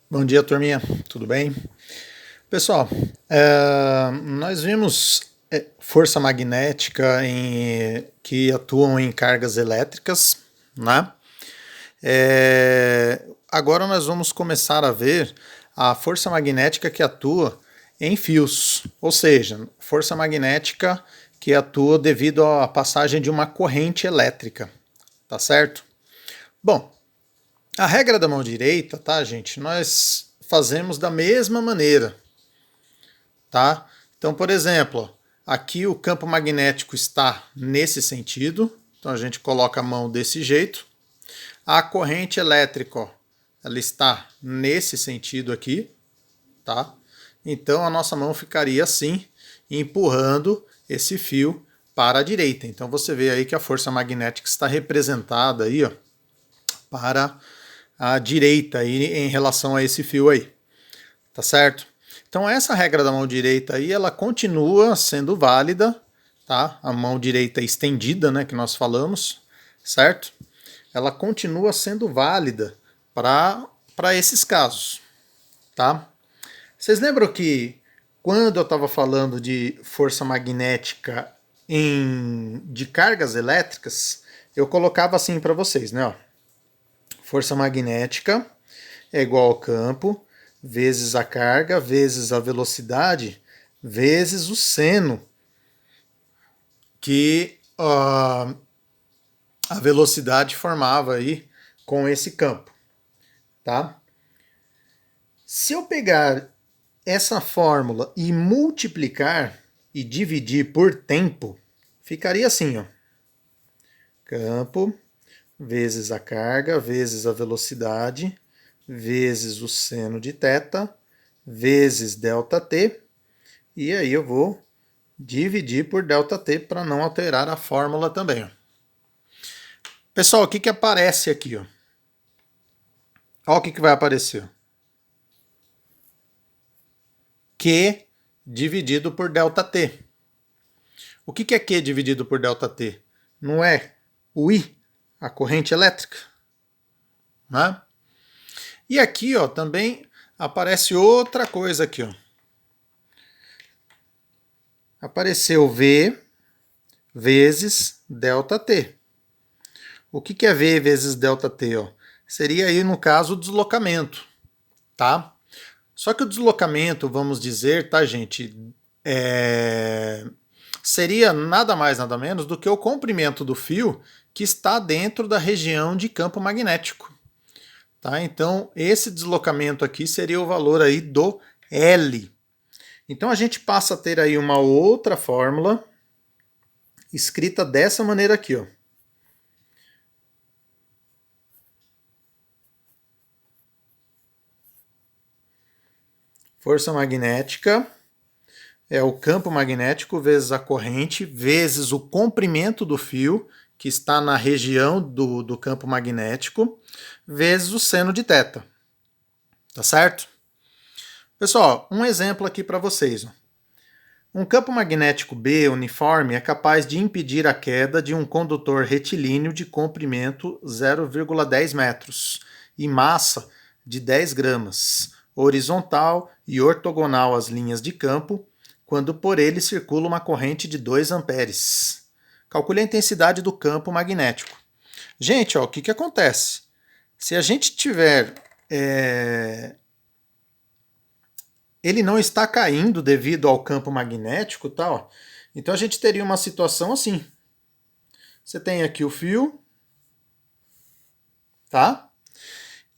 Bom dia, turminha. Tudo bem? Pessoal, nós vimos força magnética que atuam em cargas elétricas, né? Agora nós vamos começar a ver a força magnética que atua em fios, ou seja, força magnética que atua devido à passagem de uma corrente elétrica, tá certo? Bom, a regra da mão direita, tá, gente? Nós fazemos da mesma maneira, tá? Então, por exemplo, aqui o campo magnético está nesse sentido, então a gente coloca a mão desse jeito. A corrente elétrica, ó, ela está nesse sentido aqui, tá? Então a nossa mão ficaria assim, empurrando esse fio para a direita. Então você vê aí que a força magnética está representada aí, ó, para a direita aí em relação a esse fio aí, tá certo? Então essa regra da mão direita aí, ela continua sendo válida, tá? A mão direita estendida, né, que nós falamos, certo? Ela continua sendo válida para esses casos, tá? Vocês lembram que quando eu estava falando de força magnética de cargas elétricas, eu colocava assim para vocês, né? Ó, força magnética é igual ao campo vezes a carga vezes a velocidade vezes o seno que a velocidade formava aí com esse campo, tá? Se eu pegar essa fórmula e multiplicar e dividir por tempo, ficaria assim, ó. Campo vezes a carga vezes a velocidade vezes o seno de θ vezes ΔT, e aí eu vou dividir por ΔT para não alterar a fórmula também. Ó. Pessoal, o que aparece aqui? Ó? Olha o que vai aparecer. Q dividido por ΔT. O que é Q dividido por ΔT? Não é o I, a corrente elétrica? Né? E aqui, ó, também aparece outra coisa aqui, ó. Apareceu V vezes ΔT. O que é V vezes ΔT? Ó? Seria aí, no caso, o deslocamento, tá? Só que o deslocamento, vamos dizer, tá, gente, seria nada mais, nada menos do que o comprimento do fio que está dentro da região de campo magnético. Tá? Então, esse deslocamento aqui seria o valor aí do L. Então, a gente passa a ter aí uma outra fórmula escrita dessa maneira aqui, ó. Força magnética é o campo magnético vezes a corrente, vezes o comprimento do fio, que está na região do campo magnético, vezes o seno de θ. Tá certo? Pessoal, um exemplo aqui para vocês. Um campo magnético B uniforme é capaz de impedir a queda de um condutor retilíneo de comprimento 0,10 metros e massa de 10 gramas, horizontal e ortogonal às linhas de campo, quando por ele circula uma corrente de 2 amperes. Calcule a intensidade do campo magnético. Gente, ó, o que acontece? Se a gente tiver... ele não está caindo devido ao campo magnético, tá? Ó. Então a gente teria uma situação assim. Você tem aqui o fio, tá?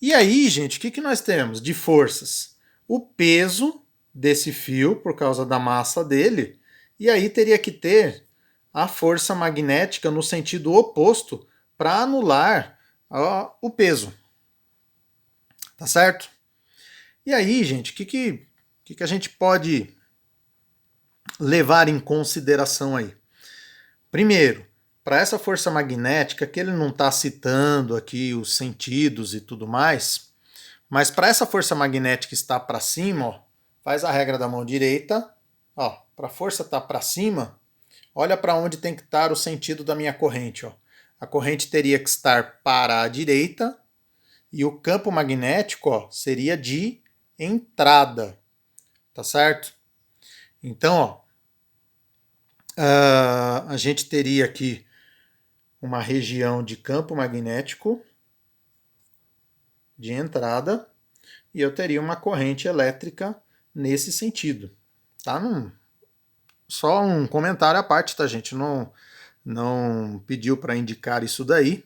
E aí, gente, o que nós temos de forças? O peso desse fio, por causa da massa dele, e aí teria que ter a força magnética no sentido oposto para anular o peso. Tá certo? E aí, gente, o que a gente pode levar em consideração aí? Primeiro, para essa força magnética, que ele não está citando aqui os sentidos e tudo mais, mas para essa força magnética estar para cima, ó, faz a regra da mão direita, para a força estar para cima, olha para onde tem que estar o sentido da minha corrente. Ó. A corrente teria que estar para a direita E o campo magnético, ó, seria de entrada, tá certo? Então, ó, a gente teria aqui uma região de campo magnético de entrada e eu teria uma corrente elétrica nesse sentido, tá? Só um comentário à parte, tá, gente? Não pediu para indicar isso daí,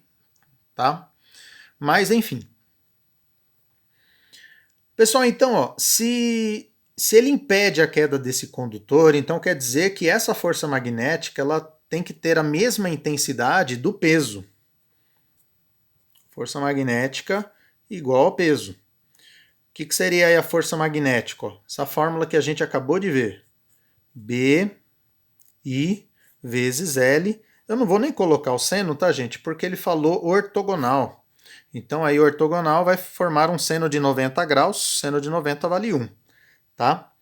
tá? Mas, enfim. Pessoal, então, ó, se ele impede a queda desse condutor, então quer dizer que essa força magnética ela tem que ter a mesma intensidade do peso. Força magnética igual ao peso. O que seria aí a força magnética? Ó? Essa fórmula que a gente acabou de ver. B, I vezes L. Eu não vou nem colocar o seno, tá, gente? Porque ele falou ortogonal. Então aí ortogonal vai formar um seno de 90 graus. Seno de 90 vale 1. Tá?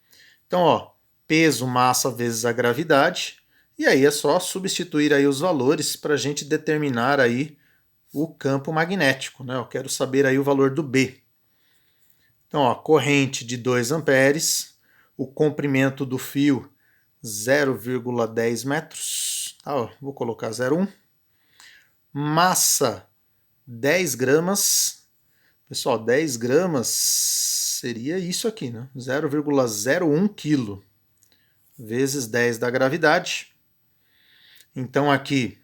Então, ó, peso, massa vezes a gravidade. E aí é só substituir aí os valores para a gente determinar aí o campo magnético, né? Eu quero saber aí o valor do B. Então, ó, corrente de 2 amperes, o comprimento do fio 0,10 metros, tá, ó, vou colocar 0,1. Massa 10 gramas. Pessoal, 10 gramas seria isso aqui, né? 0,01 quilo vezes 10 da gravidade. Então aqui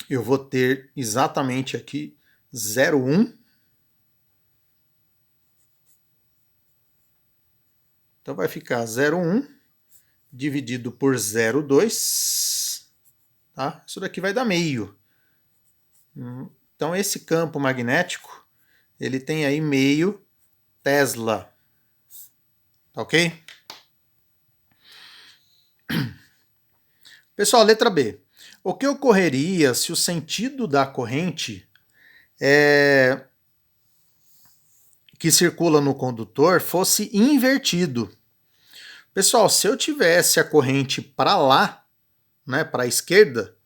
eu vou ter exatamente aqui 0,1. Então vai ficar 0,1 dividido por 0,2. Tá? Isso daqui vai dar meio. Então esse campo magnético, ele tem aí meio Tesla. Tá ok? Pessoal, letra B. O que ocorreria se o sentido da corrente que circula no condutor fosse invertido? Pessoal, se eu tivesse a corrente para lá, né, para a esquerda,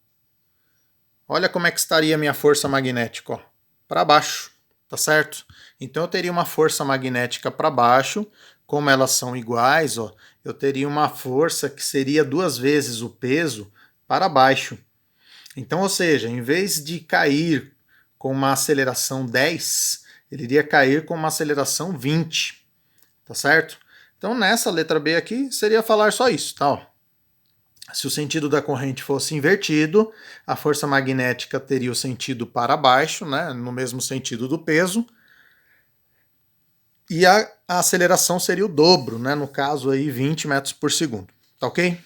olha como é que estaria a minha força magnética, para baixo, tá certo? Então eu teria uma força magnética para baixo, como elas são iguais, ó, eu teria uma força que seria 2 vezes o peso para baixo. Então, ou seja, em vez de cair com uma aceleração 10, ele iria cair com uma aceleração 20, tá certo? Então, nessa letra B aqui, seria falar só isso, tá? Ó. Se o sentido da corrente fosse invertido, a força magnética teria o sentido para baixo, né, no mesmo sentido do peso, e a aceleração seria o dobro, né, no caso aí 20 metros por segundo, tá ok?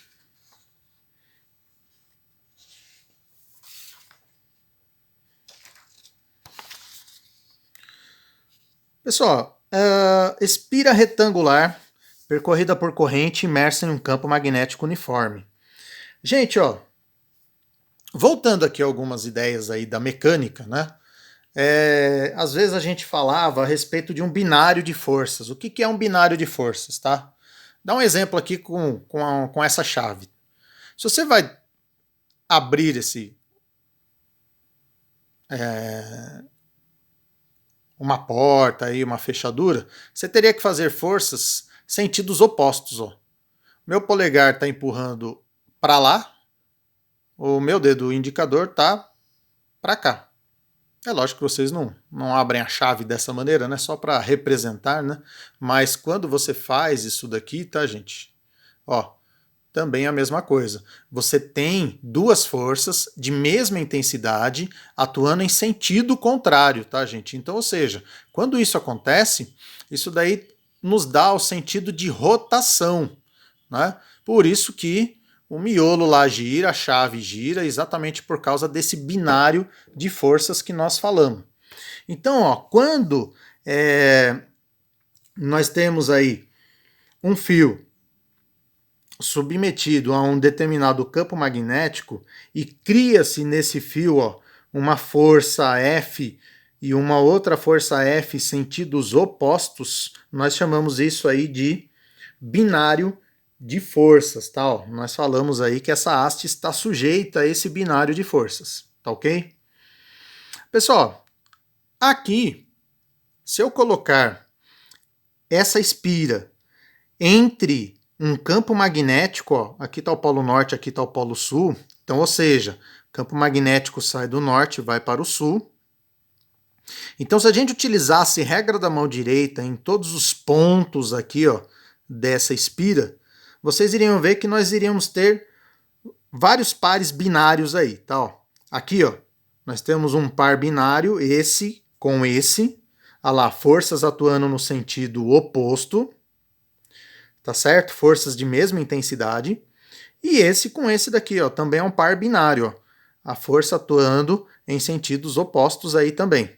Pessoal, espira retangular percorrida por corrente imersa em um campo magnético uniforme. Gente, ó, voltando aqui a algumas ideias aí da mecânica, né? Às vezes a gente falava a respeito de um binário de forças. O que é um binário de forças, tá? Dá um exemplo aqui com essa chave. Se você vai abrir uma porta aí, uma fechadura, você teria que fazer forças sentidos opostos, ó. Meu polegar está empurrando para lá, o meu dedo indicador está para cá. É lógico que vocês não abrem a chave dessa maneira, né? Só para representar, né? Mas quando você faz isso daqui, tá, gente? Ó, também é a mesma coisa. Você tem duas forças de mesma intensidade atuando em sentido contrário, tá, gente? Então, ou seja, quando isso acontece, isso daí nos dá o sentido de rotação, né? Por isso que o miolo lá gira, a chave gira, exatamente por causa desse binário de forças que nós falamos. Então, ó, quando nós temos aí um fio submetido a um determinado campo magnético e cria-se nesse fio, ó, uma força F e uma outra força F sentidos opostos, nós chamamos isso aí de binário de forças, tá? Ó, nós falamos aí que essa haste está sujeita a esse binário de forças, tá ok? Pessoal, aqui se eu colocar essa espira entre um campo magnético, ó, aqui está o polo norte, aqui está o polo sul, então, ou seja, o campo magnético sai do norte e vai para o sul. Então, se a gente utilizasse regra da mão direita em todos os pontos aqui, ó, dessa espira, vocês iriam ver que nós iríamos ter vários pares binários aí, tá? Ó. Aqui, ó, nós temos um par binário, esse com esse, olha lá, forças atuando no sentido oposto, tá certo? Forças de mesma intensidade. E esse com esse daqui, ó, também é um par binário, ó, a força atuando em sentidos opostos aí também.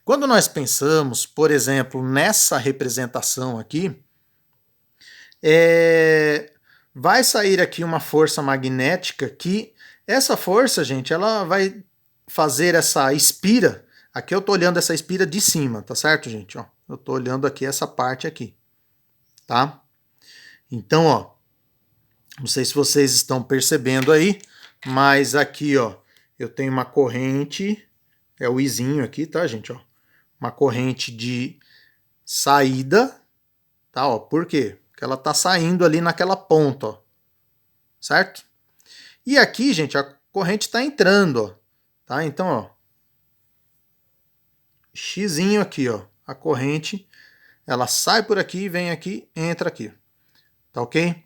Quando nós pensamos, por exemplo, nessa representação aqui, vai sair aqui uma força magnética que, essa força, gente, ela vai fazer essa espira. Aqui eu tô olhando essa espira de cima, tá certo, gente? Ó, eu tô olhando aqui essa parte aqui, tá? Então, ó, não sei se vocês estão percebendo aí, mas aqui, ó, eu tenho uma corrente, é o izinho aqui, tá, gente? Ó, uma corrente de saída, tá? Ó, por quê? Porque ela tá saindo ali naquela ponta, ó, certo? E aqui, gente, a corrente está entrando, ó, tá? Então, ó, xizinho aqui, ó, a corrente, ela sai por aqui, vem aqui, entra aqui, tá ok?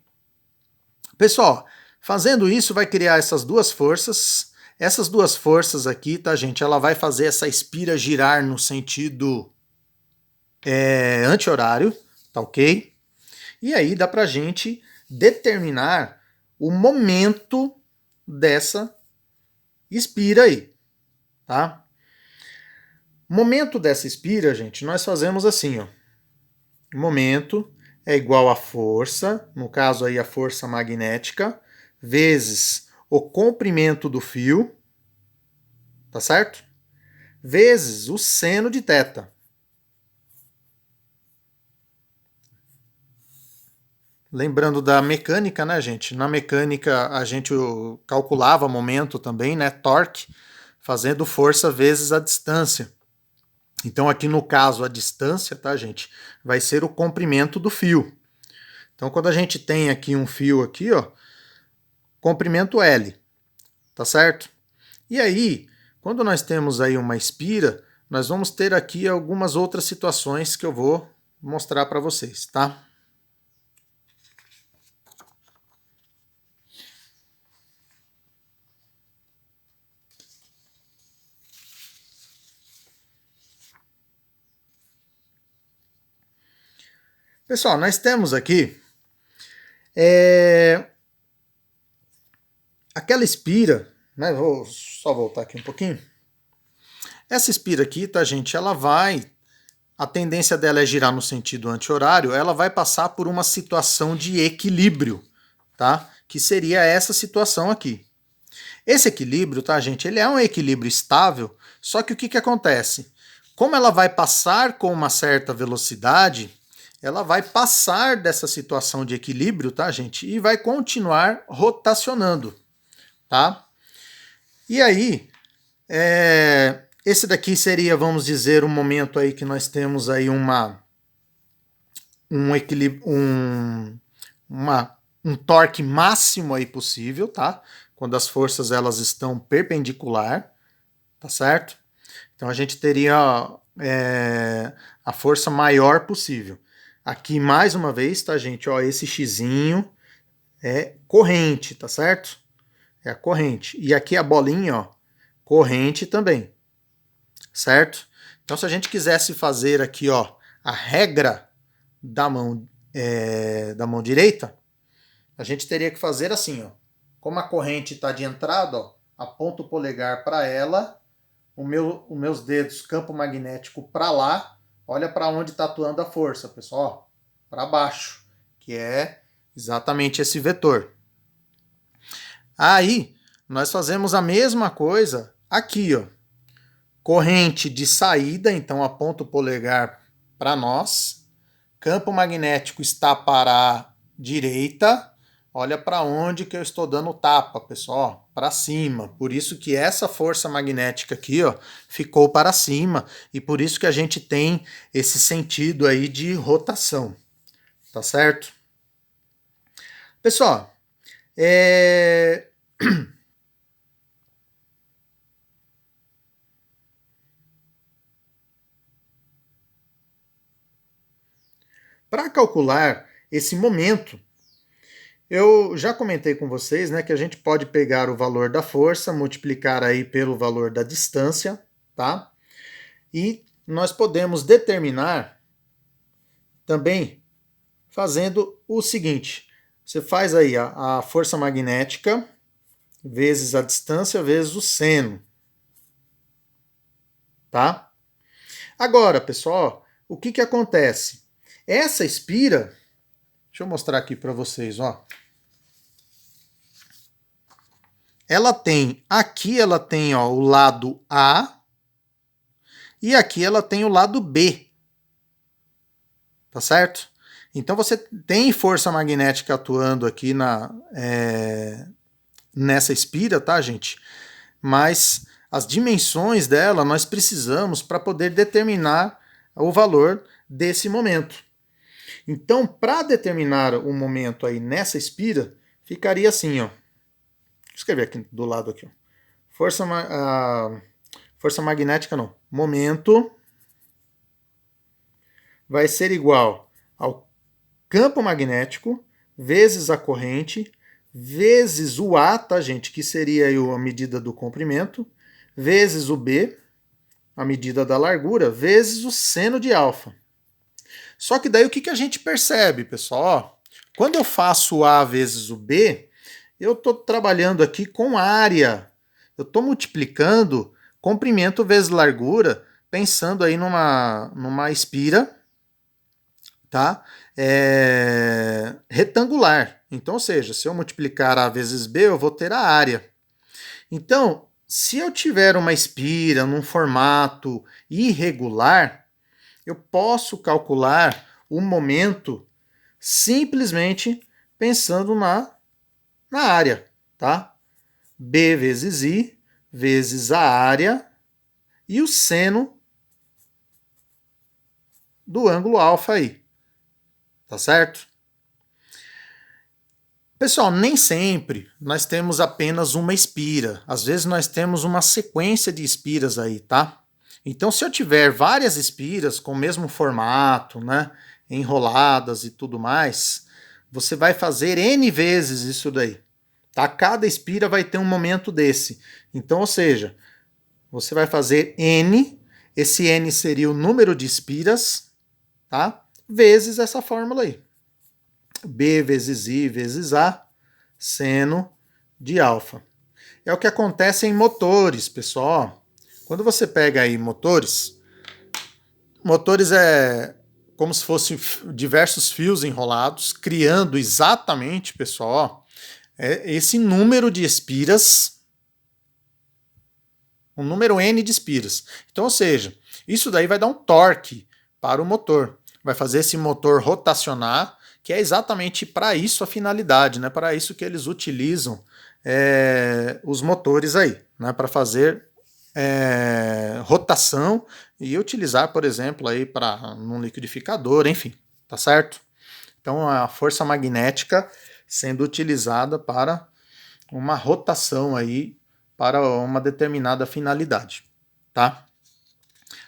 Pessoal, fazendo isso vai criar essas duas forças. Essas duas forças aqui, tá, gente? Ela vai fazer essa espira girar no sentido anti-horário, tá ok? E aí dá pra gente determinar o momento dessa espira aí, tá? Momento dessa espira, gente, nós fazemos assim, ó. Momento é igual a força, no caso aí a força magnética, vezes o comprimento do fio, tá certo? Vezes o seno de θ. Lembrando da mecânica, né, gente? Na mecânica a gente calculava momento também, né, torque, fazendo força vezes a distância. Então aqui no caso a distância, tá, gente, vai ser o comprimento do fio. Então quando a gente tem aqui um fio aqui, ó, comprimento L, tá certo? E aí, quando nós temos aí uma espira, nós vamos ter aqui algumas outras situações que eu vou mostrar para vocês, tá? Pessoal, nós temos aqui aquela espira, né? Vou só voltar aqui um pouquinho. Essa espira aqui, tá, gente? Ela vai, a tendência dela é girar no sentido anti-horário, ela vai passar por uma situação de equilíbrio, tá? Que seria essa situação aqui. Esse equilíbrio, tá, gente? Ele é um equilíbrio estável, só que o que que acontece? Como ela vai passar com uma certa velocidade, ela vai passar dessa situação de equilíbrio, tá, gente? E vai continuar rotacionando, tá? E aí, esse daqui seria, vamos dizer, um momento aí que nós temos aí um equilíbrio, um torque máximo aí possível, tá? Quando as forças elas estão perpendicular, tá certo? Então a gente teria a força maior possível. Aqui mais uma vez, tá, gente? Ó, esse xizinho é corrente, tá certo? É a corrente. E aqui a bolinha, ó, corrente também, certo? Então se a gente quisesse fazer aqui, ó, a regra da mão direita, a gente teria que fazer assim, ó. Como a corrente está de entrada, ó, aponto o polegar para ela, os meus dedos, campo magnético para lá, olha para onde está atuando a força, pessoal, para baixo, que é exatamente esse vetor. Aí, nós fazemos a mesma coisa aqui, ó. Corrente de saída, então aponto o polegar para nós. Campo magnético está para a direita. Olha para onde que eu estou dando tapa, pessoal. para cima. Por isso que essa força magnética aqui, ó, ficou para cima e por isso que a gente tem esse sentido aí de rotação, tá certo? Pessoal, para calcular esse momento, eu já comentei com vocês, né, que a gente pode pegar o valor da força, multiplicar aí pelo valor da distância, tá? E nós podemos determinar também fazendo o seguinte: você faz aí a força magnética vezes a distância vezes o seno, tá? Agora, pessoal, o que que acontece? Essa espira, deixa eu mostrar aqui para vocês, ó. Ela tem, ó, o lado A e aqui ela tem o lado B. Tá certo? Então você tem força magnética atuando aqui nessa espira, tá, gente? Mas as dimensões dela nós precisamos para poder determinar o valor desse momento. Então, para determinar o momento aí nessa espira, ficaria assim, ó. Vou escrever aqui do lado aqui, ó. Força magnética não. Momento vai ser igual ao campo magnético vezes a corrente vezes o A, tá, gente? Que seria aí a medida do comprimento, vezes o B, a medida da largura, vezes o seno de alfa. Só que daí o que a gente percebe, pessoal? Quando eu faço o A vezes o B, eu estou trabalhando aqui com área. Eu estou multiplicando comprimento vezes largura, pensando aí numa espira, tá? Retangular. Então, ou seja, se eu multiplicar A vezes B, eu vou ter a área. Então, se eu tiver uma espira num formato irregular, eu posso calcular o momento simplesmente pensando na área, tá? B vezes I vezes a área e o seno do ângulo alfa aí, tá certo? Pessoal, nem sempre nós temos apenas uma espira. Às vezes nós temos uma sequência de espiras aí, tá? Então, se eu tiver várias espiras com o mesmo formato, né, enroladas e tudo mais, você vai fazer N vezes isso daí. Tá? Cada espira vai ter um momento desse. Então, ou seja, você vai fazer N, esse N seria o número de espiras, tá? Vezes essa fórmula aí. B vezes I vezes A, seno de alfa. É o que acontece em motores, pessoal. Quando você pega aí motores é como se fossem diversos fios enrolados, criando exatamente, pessoal, esse número de espiras, um número N de espiras. Então, ou seja, isso daí vai dar um torque para o motor. Vai fazer esse motor rotacionar, que é exatamente para isso a finalidade, né? Para isso que eles utilizam os motores aí, né? Para fazer rotação e utilizar, por exemplo, aí para num liquidificador, enfim, tá certo? Então a força magnética sendo utilizada para uma rotação aí para uma determinada finalidade, tá?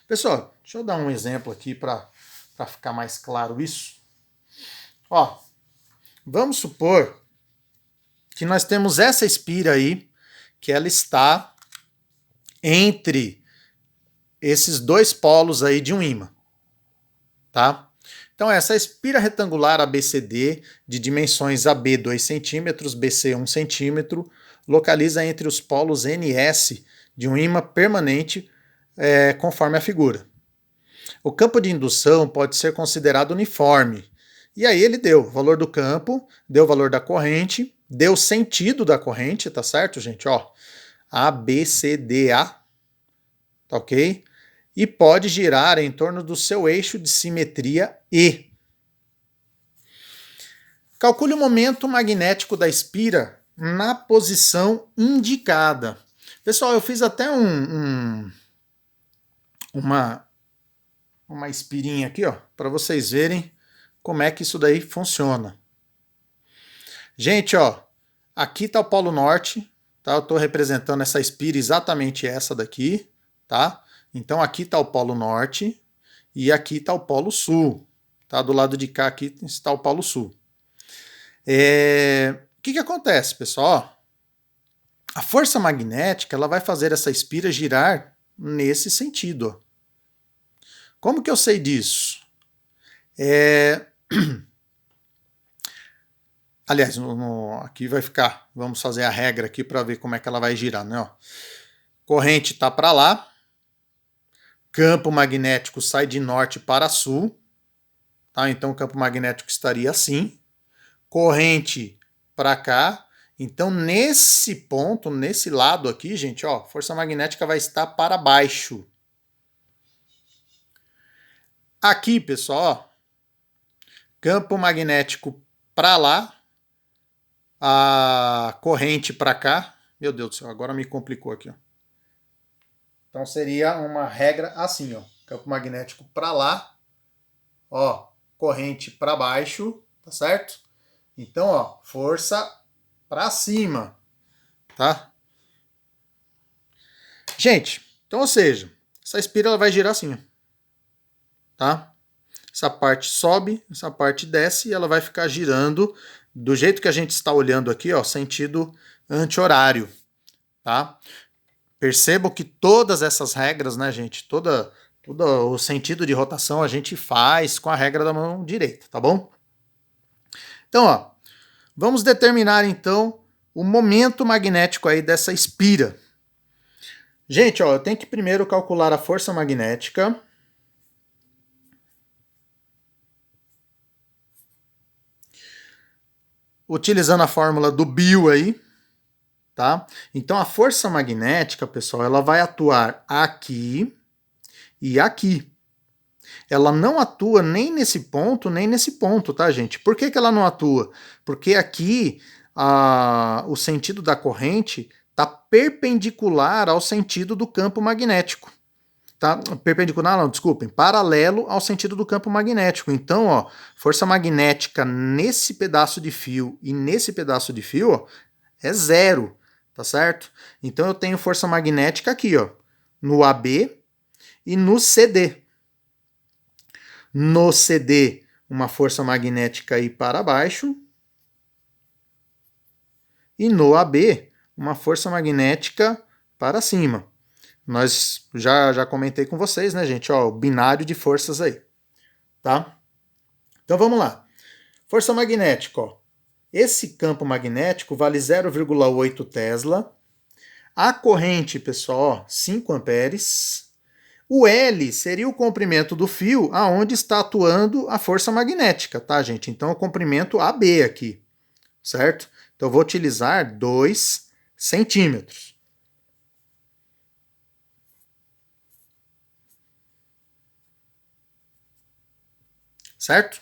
Pessoal, deixa eu dar um exemplo aqui para ficar mais claro isso. Ó, vamos supor que nós temos essa espira aí, que ela está entre esses dois polos aí de um ímã, tá? Então essa espira retangular ABCD, de dimensões AB 2 cm, BC 1 cm, localiza entre os polos NS de um ímã permanente, conforme a figura. O campo de indução pode ser considerado uniforme. E aí ele deu o valor do campo, deu o valor da corrente, deu o sentido da corrente, tá certo, gente? Ó, A, B, C, D, A, tá ok? E pode girar em torno do seu eixo de simetria E. Calcule o momento magnético da espira na posição indicada. Pessoal, eu fiz até uma espirinha aqui, ó, para vocês verem como é que isso daí funciona. Gente, ó, aqui está o Polo Norte, tá? Eu estou representando essa espira exatamente essa daqui, tá? Então aqui está o Polo Norte e aqui está o Polo Sul, tá? Do lado de cá aqui está o Polo Sul. O que acontece, pessoal? A força magnética ela vai fazer essa espira girar nesse sentido. Ó. Como que eu sei disso? Aliás, aqui vai ficar. Vamos fazer a regra aqui para ver como é que ela vai girar, né? Ó. Corrente está para lá. Campo magnético sai de norte para sul. Tá? Então o campo magnético estaria assim. Corrente para cá. Então nesse ponto, nesse lado aqui, gente, ó, força magnética vai estar para baixo. Aqui, pessoal, ó, campo magnético para lá, a corrente para cá. Meu Deus do céu, agora me complicou aqui, ó. Então seria uma regra assim, ó, campo magnético para lá, ó, corrente para baixo, tá certo? Então, ó, força para cima, tá? Gente, então, ou seja, essa espira ela vai girar assim, ó, tá? Essa parte sobe, essa parte desce e ela vai ficar girando do jeito que a gente está olhando aqui, ó, sentido anti-horário, tá? Percebam que todas essas regras, né, gente, todo o sentido de rotação a gente faz com a regra da mão direita, tá bom? Então, ó, vamos determinar então o momento magnético aí dessa espira. Gente, ó, eu tenho que primeiro calcular a força magnética. Utilizando a fórmula do Bill aí, tá? Então a força magnética, pessoal, ela vai atuar aqui e aqui. Ela não atua nem nesse ponto, tá, gente? Por que ela não atua? Porque aqui o sentido da corrente está perpendicular ao sentido do campo magnético. Tá? Perpendicular, não, desculpem, paralelo ao sentido do campo magnético. Então, ó, força magnética nesse pedaço de fio e nesse pedaço de fio, ó, é zero, tá certo? Então eu tenho força magnética aqui, ó, no AB e no CD. No CD, uma força magnética aí para baixo. E no AB, uma força magnética para cima. Nós já comentei com vocês, né, gente? Ó, o binário de forças aí, tá? Então vamos lá. Força magnética, ó. Esse campo magnético vale 0,8 Tesla. A corrente, pessoal, ó, 5 amperes. O L seria o comprimento do fio aonde está atuando a força magnética, tá, gente? Então, o comprimento AB aqui, certo? Então, eu vou utilizar 2 centímetros. Certo?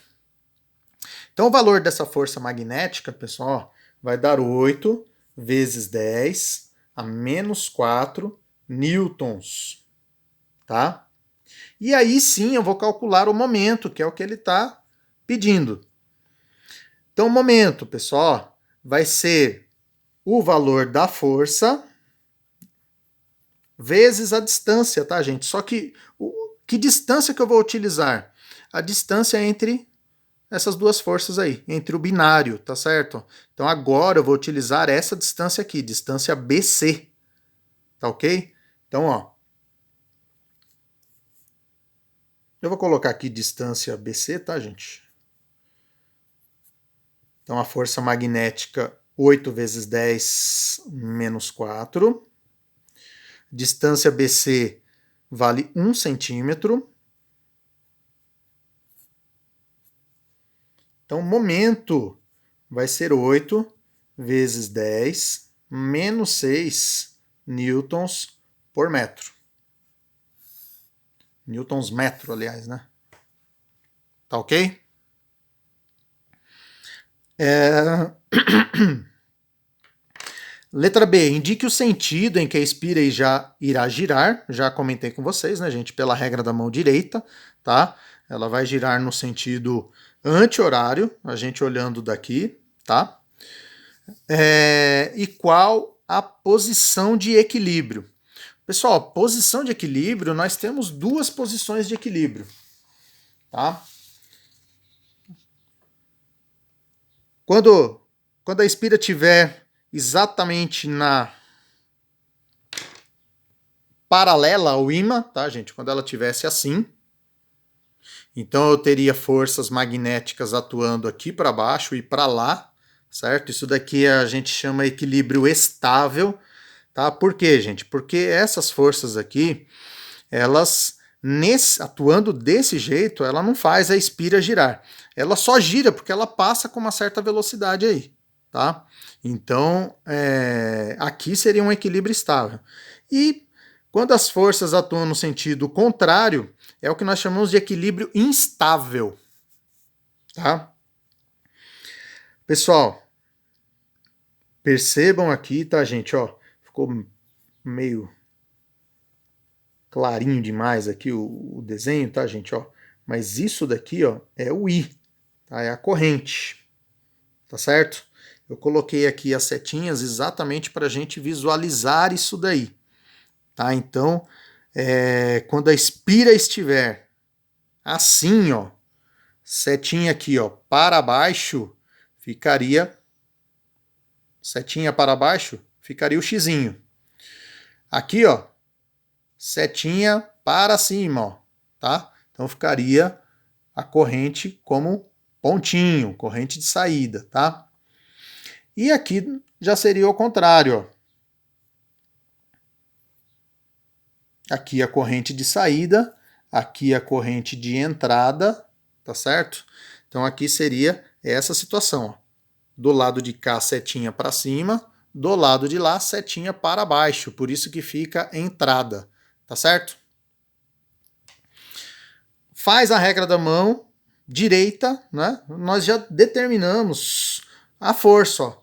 Então, o valor dessa força magnética, pessoal, vai dar 8 vezes 10 a menos 4 newtons, tá? E aí sim eu vou calcular o momento, que é o que ele está pedindo. Então, o momento, pessoal, vai ser o valor da força vezes a distância, tá, gente? Só que que distância que eu vou utilizar? A distância entre essas duas forças aí, entre o binário, tá certo? Então agora eu vou utilizar essa distância aqui, distância BC, tá ok? Então, ó, eu vou colocar aqui distância BC, tá, gente? Então a força magnética 8 vezes 10 menos 4. Distância BC vale 1 centímetro. Então, o momento vai ser 8 vezes 10 menos 6 newtons por metro. Newtons metro, aliás, né? Tá ok? Letra B, indique o sentido em que a espira irá girar. Já comentei com vocês, né, gente? Pela regra da mão direita, tá? Ela vai girar no sentido anti-horário, a gente olhando daqui, tá? E qual a posição de equilíbrio? Pessoal, posição de equilíbrio, nós temos duas posições de equilíbrio, tá? Quando a espira estiver exatamente na paralela ao ímã, tá, gente? Quando ela tivesse assim, então eu teria forças magnéticas atuando aqui para baixo e para lá, certo? Isso daqui a gente chama equilíbrio estável, tá? Por quê, gente? Porque essas forças aqui, elas atuando desse jeito, ela não faz a espira girar. Ela só gira porque ela passa com uma certa velocidade aí, tá? Então, aqui seria um equilíbrio estável. E quando as forças atuam no sentido contrário, é o que nós chamamos de equilíbrio instável, tá? Pessoal, percebam aqui, tá, gente? Ó, ficou meio clarinho demais aqui o desenho, tá, gente? Ó, mas isso daqui, ó, é o I, tá? É a corrente, tá certo? Eu coloquei aqui as setinhas exatamente para a gente visualizar isso daí, tá? Então, quando a espira estiver assim, ó, setinha aqui, ó, para baixo, ficaria setinha para baixo, ficaria o xizinho. Aqui, ó, setinha para cima, ó, tá? Então ficaria a corrente como pontinho, corrente de saída, tá? E aqui já seria o contrário, ó. Aqui a corrente de saída, aqui a corrente de entrada, tá certo? Então aqui seria essa situação, ó. Do lado de cá, setinha para cima, do lado de lá, setinha para baixo, por isso que fica entrada, tá certo? Faz a regra da mão direita, né? Nós já determinamos a força, ó.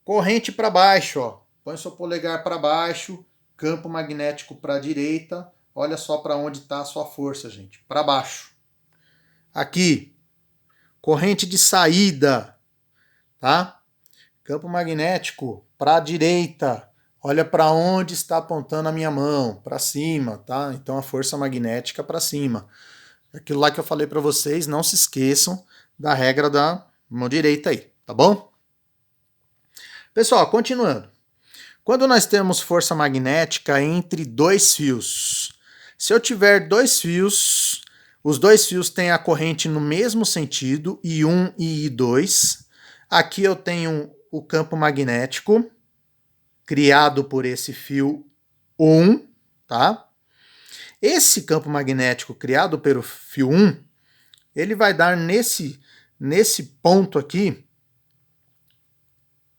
Corrente para baixo, ó. Põe seu polegar para baixo, campo magnético para a direita. Olha só para onde está a sua força, gente. Para baixo. Aqui, corrente de saída, tá? Campo magnético para a direita. Olha para onde está apontando a minha mão, para cima, tá? Então a força magnética para cima. Aquilo lá que eu falei para vocês, não se esqueçam da regra da mão direita aí, tá bom? Pessoal, continuando. Quando nós temos força magnética entre dois fios, se eu tiver dois fios, os dois fios têm a corrente no mesmo sentido, I1 e I2. Aqui eu tenho o campo magnético criado por esse fio 1, tá? Esse campo magnético criado pelo fio 1, ele vai dar nesse ponto aqui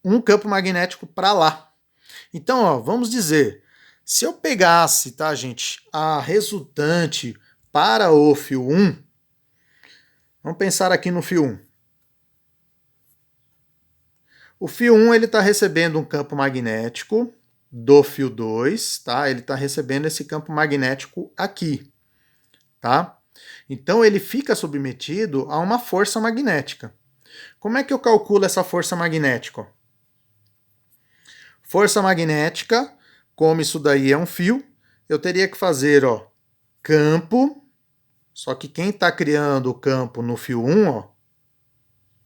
um campo magnético para lá. Então, ó, vamos dizer, se eu pegasse, tá, gente, a resultante para o fio 1, vamos pensar aqui no fio 1. O fio 1 ele está recebendo um campo magnético do fio 2, tá? Ele está recebendo esse campo magnético aqui, tá? Então ele fica submetido a uma força magnética. Como é que eu calculo essa força magnética? Força magnética, como isso daí é um fio, eu teria que fazer, ó, campo, só que quem está criando o campo no fio 1, ó,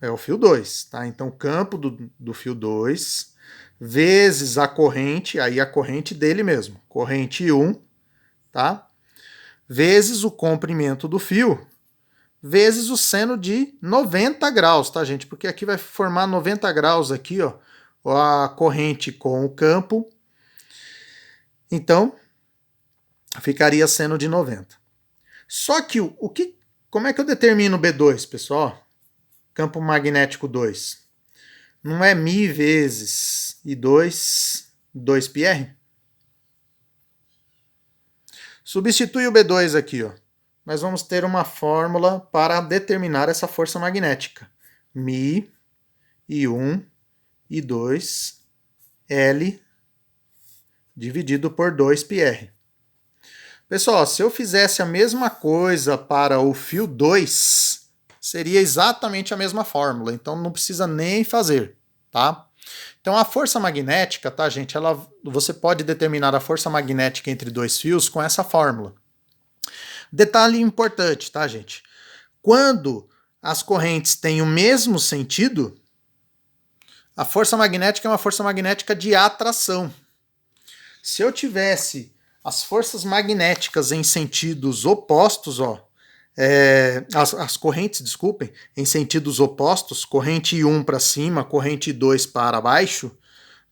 é o fio 2, tá? Então, campo do fio 2, vezes a corrente, aí a corrente dele mesmo, corrente 1, tá? Vezes o comprimento do fio, vezes o seno de 90 graus, tá, gente? Porque aqui vai formar 90 graus aqui, ó, a corrente com o campo. Então, ficaria seno de 90. Só que como é que eu determino o B2, pessoal? Campo magnético 2. Não é μ vezes I2, 2πr? Substitui o B2 aqui, ó. Nós vamos ter uma fórmula para determinar essa força magnética. μ, I1, I2, L dividido por 2πr. Pessoal, se eu fizesse a mesma coisa para o fio 2, seria exatamente a mesma fórmula, então não precisa nem fazer, tá? Então a força magnética, tá, gente, você pode determinar a força magnética entre dois fios com essa fórmula. Detalhe importante, tá, gente? Quando as correntes têm o mesmo sentido, a força magnética é uma força magnética de atração. Se eu tivesse as forças magnéticas em sentidos opostos, ó, as correntes, desculpem, em sentidos opostos, corrente 1 para cima, corrente 2 para baixo,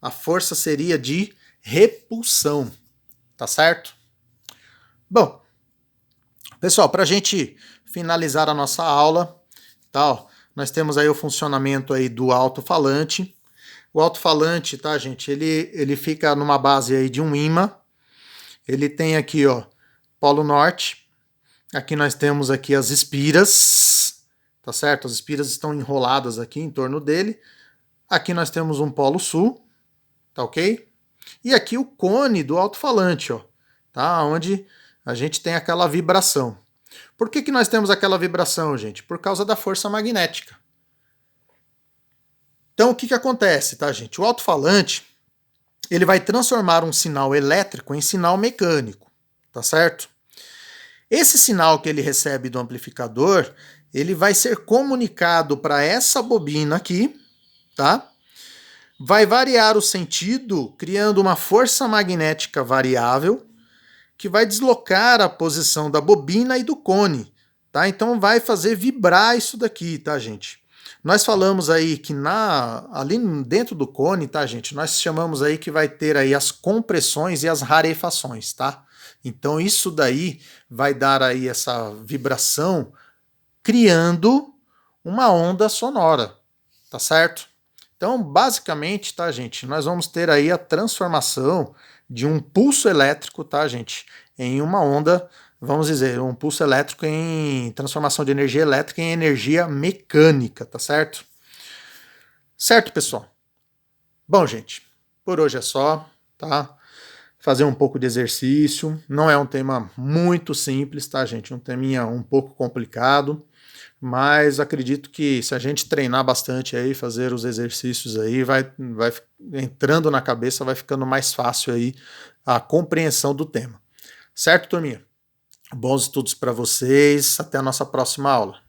a força seria de repulsão, tá certo? Bom, pessoal, para a gente finalizar a nossa aula, tá, nós temos aí o funcionamento aí do alto-falante. O alto-falante, tá, gente, ele fica numa base aí de um ímã. Ele tem aqui, ó, polo norte. Aqui nós temos aqui as espiras, tá certo? As espiras estão enroladas aqui em torno dele. Aqui nós temos um polo sul, tá ok? E aqui o cone do alto-falante, ó, tá? Onde a gente tem aquela vibração. Por que nós temos aquela vibração, gente? Por causa da força magnética. Então, o que acontece, tá, gente? O alto-falante, ele vai transformar um sinal elétrico em sinal mecânico, tá certo? Esse sinal que ele recebe do amplificador, ele vai ser comunicado para essa bobina aqui, tá? Vai variar o sentido, criando uma força magnética variável, que vai deslocar a posição da bobina e do cone, tá? Então vai fazer vibrar isso daqui, tá, gente? Nós falamos aí que ali dentro do cone, tá, gente? Nós chamamos aí que vai ter aí as compressões e as rarefações, tá? Então isso daí vai dar aí essa vibração criando uma onda sonora, tá certo? Então, basicamente, tá, gente, nós vamos ter aí a transformação de um pulso elétrico, tá, gente, em uma onda, vamos dizer, um pulso elétrico em transformação de energia elétrica em energia mecânica, tá certo? Certo, pessoal? Bom, gente, por hoje é só, tá? Fazer um pouco de exercício, não é um tema muito simples, tá, gente? Um teminha um pouco complicado, mas acredito que se a gente treinar bastante aí, fazer os exercícios aí, vai entrando na cabeça, vai ficando mais fácil aí a compreensão do tema. Certo, turminha? Bons estudos para vocês, até a nossa próxima aula.